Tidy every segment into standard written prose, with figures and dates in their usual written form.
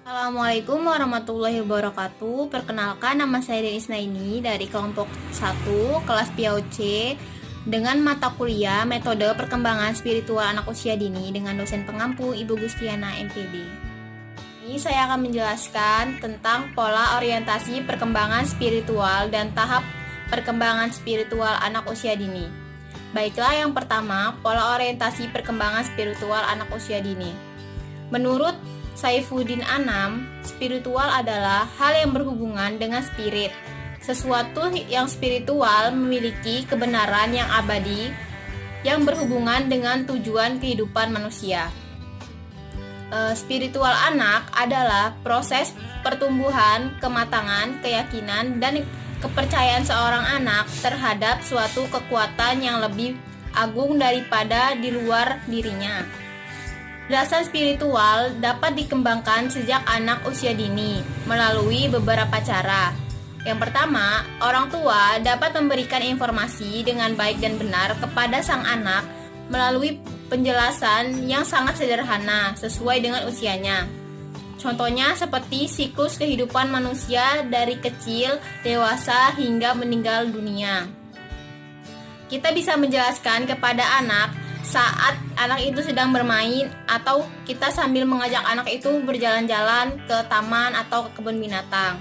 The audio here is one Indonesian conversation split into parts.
Assalamualaikum warahmatullahi wabarakatuh. Perkenalkan, nama saya Denis Naini dari kelompok 1 kelas PAUC dengan mata kuliah Metode Perkembangan Spiritual Anak Usia Dini dengan dosen pengampu Ibu Gustiana MPD. Ini saya akan menjelaskan tentang pola orientasi perkembangan spiritual dan tahap perkembangan spiritual anak usia dini. Baiklah, yang pertama, pola orientasi perkembangan spiritual anak usia dini. Menurut Saifuddin Anam, spiritual adalah hal yang berhubungan dengan spirit. Sesuatu yang spiritual memiliki kebenaran yang abadi yang berhubungan dengan tujuan kehidupan manusia. Spiritual anak adalah proses pertumbuhan, kematangan, keyakinan, dan kepercayaan seorang anak terhadap suatu kekuatan yang lebih agung daripada di luar dirinya. Dasar spiritual dapat dikembangkan sejak anak usia dini melalui beberapa cara. Yang pertama, orang tua dapat memberikan informasi dengan baik dan benar kepada sang anak melalui penjelasan yang sangat sederhana sesuai dengan usianya. Contohnya seperti siklus kehidupan manusia dari kecil, dewasa, hingga meninggal dunia. Kita bisa menjelaskan kepada anak saat anak itu sedang bermain, atau kita sambil mengajak anak itu berjalan-jalan ke taman atau ke kebun binatang.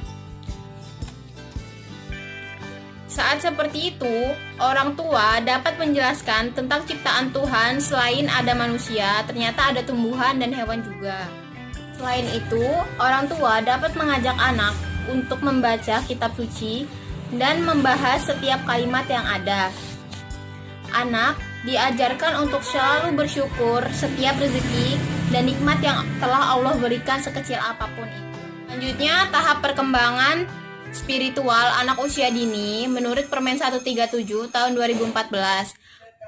Saat seperti itu, orang tua dapat menjelaskan tentang ciptaan Tuhan. Selain ada manusia, ternyata ada tumbuhan dan hewan juga. Selain itu, orang tua dapat mengajak anak untuk membaca kitab suci dan membahas setiap kalimat yang ada. Anak diajarkan untuk selalu bersyukur setiap rezeki dan nikmat yang telah Allah berikan sekecil apapun itu. Selanjutnya, tahap perkembangan spiritual anak usia dini menurut Permen 137 tahun 2014.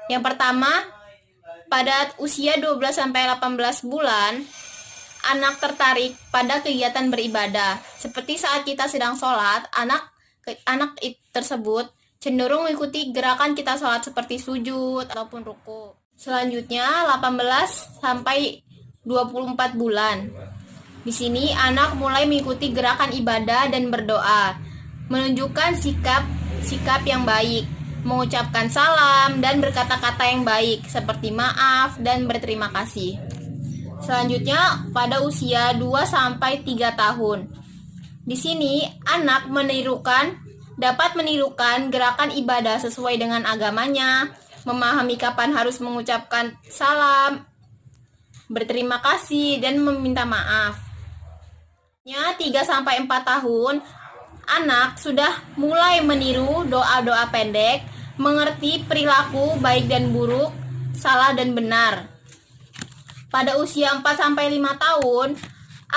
Yang pertama, pada usia 12-18 bulan, anak tertarik pada kegiatan beribadah. Seperti saat kita sedang sholat, anak tersebut cenderung mengikuti gerakan kita sholat seperti sujud ataupun ruku. Selanjutnya 18 sampai 24 bulan. Di sini anak mulai mengikuti gerakan ibadah dan berdoa, menunjukkan sikap yang baik, mengucapkan salam dan berkata-kata yang baik seperti maaf dan berterima kasih. Selanjutnya pada usia 2 sampai 3 tahun. Di sini anak dapat menirukan gerakan ibadah sesuai dengan agamanya, memahami kapan harus mengucapkan salam, berterima kasih, dan meminta maaf. 3-4 tahun, anak sudah mulai meniru doa-doa pendek, mengerti perilaku baik dan buruk, salah dan benar. Pada usia 4-5 tahun,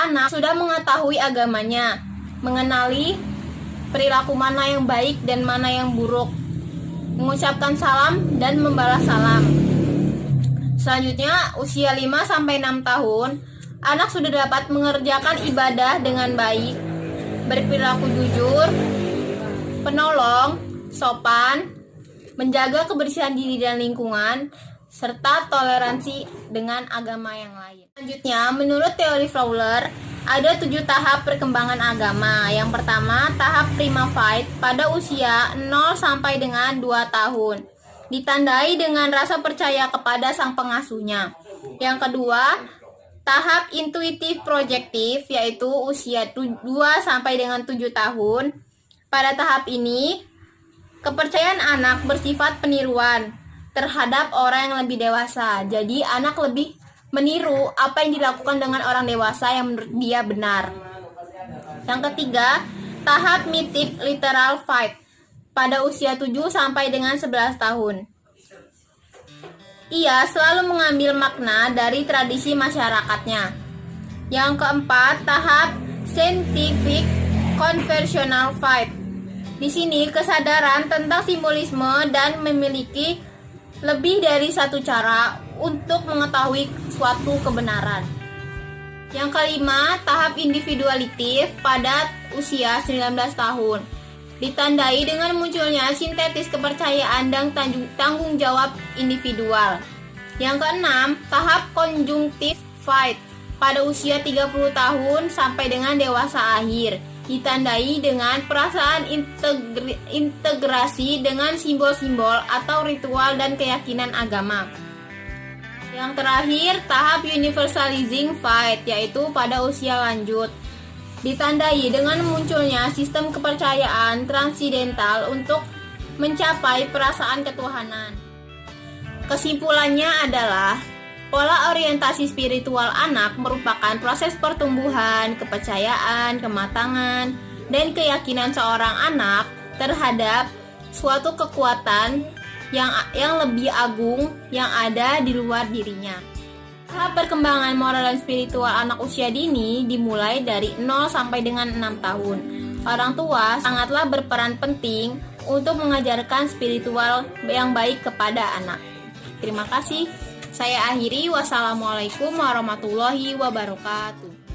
anak sudah mengetahui agamanya, mengenali perilaku mana yang baik dan mana yang buruk, mengucapkan salam dan membalas salam. Selanjutnya, usia 5-6 tahun, anak sudah dapat mengerjakan ibadah dengan baik, berperilaku jujur, penolong, sopan, menjaga kebersihan diri dan lingkungan, serta toleransi dengan agama yang lain. Selanjutnya, menurut teori Fowler, ada 7 tahap perkembangan agama. Yang pertama, tahap prima fight pada usia 0 sampai dengan 2 tahun. Ditandai dengan rasa percaya kepada sang pengasuhnya. Yang kedua, tahap intuitif projektif, yaitu usia 2 sampai dengan 7 tahun. Pada tahap ini, kepercayaan anak bersifat peniruan terhadap orang yang lebih dewasa. Jadi anak lebih meniru apa yang dilakukan dengan orang dewasa yang menurut dia benar. Yang ketiga, tahap mythic literal fight pada usia 7 sampai dengan 11 tahun. Ia selalu mengambil makna dari tradisi masyarakatnya. Yang keempat, tahap scientific conversational fight. Di sini kesadaran tentang simbolisme dan memiliki lebih dari satu cara untuk mengetahui suatu kebenaran. Yang kelima, tahap individualitif pada usia 19 tahun. Ditandai dengan munculnya sintetis kepercayaan dan tanggung jawab individual. Yang keenam, tahap conjunctive fight pada usia 30 tahun sampai dengan dewasa akhir, ditandai dengan perasaan integrasi dengan simbol-simbol atau ritual dan keyakinan agama. Yang terakhir, tahap universalizing faith, yaitu pada usia lanjut, ditandai dengan munculnya sistem kepercayaan transidental untuk mencapai perasaan ketuhanan. Kesimpulannya adalah pola orientasi spiritual anak merupakan proses pertumbuhan, kepercayaan, kematangan, dan keyakinan seorang anak terhadap suatu kekuatan yang lebih agung yang ada di luar dirinya. Tahap perkembangan moral dan spiritual anak usia dini dimulai dari 0 sampai dengan 6 tahun. Orang tua sangatlah berperan penting untuk mengajarkan spiritual yang baik kepada anak. Terima kasih. Saya akhiri. Wassalamualaikum warahmatullahi wabarakatuh.